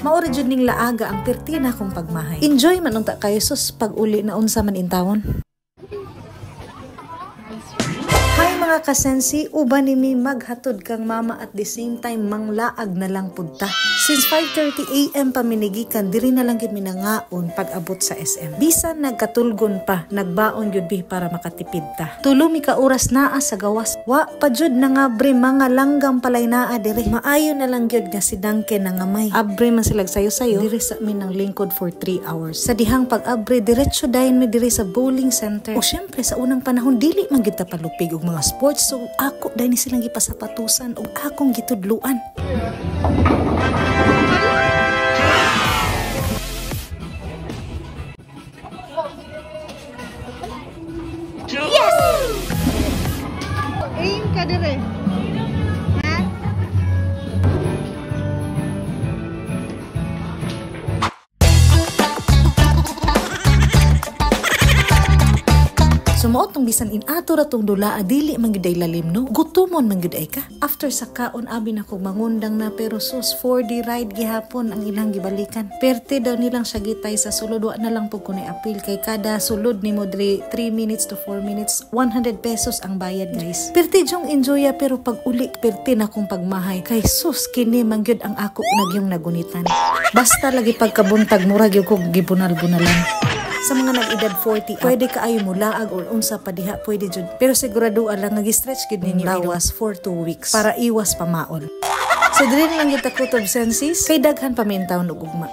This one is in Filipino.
Maura jud ning laaga ang perti na akong pagmahay. Enjoy man unta kayo sus pag uli na unsa man intawon. Hi mga kasensi, uban nimi maghatod kang mama at the same time manglaag na lang punta. Since 5:30 AM pa minigikan, diri na lang gid minangaon pag abot sa SM. Bisan nagkatulgon pa, nagbaon gyud bi para makatipid ta. Tulo mi ka oras naa sa gawas. Wa pa jud na nga bre mga langgam palay naa diri. Maayo na lang gyud nga si Duncan nga may. Abre man sila sayo-sayo diri sa amin ng lingkod for 3 hours. Sa dihang pag-abre diretso dayon mi diri sa bowling center. O syempre sa unang panahon dili man gyud ta palupig og mga sports, so ako dahil silang gipasapatusan o akong gitudluan. Yes! Aim ka dire. Ha? Sumuot tong bisan inato ra tong dula adili man gyud ay lalim no. Gutumon man gyud ay ka. After sa kaon abi na ko mangundang na pero sus 4D ride gihapon ang ilang gibalikan. Perte daw nilang siya gitay sa sulod wa na lang pug kunay apil kay kada sulod nimo diri 3 minutes to 4 minutes 100 pesos ang bayad guys. Perte jong enjoya pero pag uli perte na kong pagmahay kay sus kini man gyud ang ako nagyong nagunitan. Basta lagi pagkabuntag murag gyud ko gibunal-bunalan. Sa mga nag-edad 40, pwede kaayo mo laag or unsa pa diha, pwede jud. Pero sigurado lang nag-stretch gid ninyo lawas for 2 weeks para iwas pamaol. So dili lang kita kutob senses, kay daghan pa min taon ug ugma.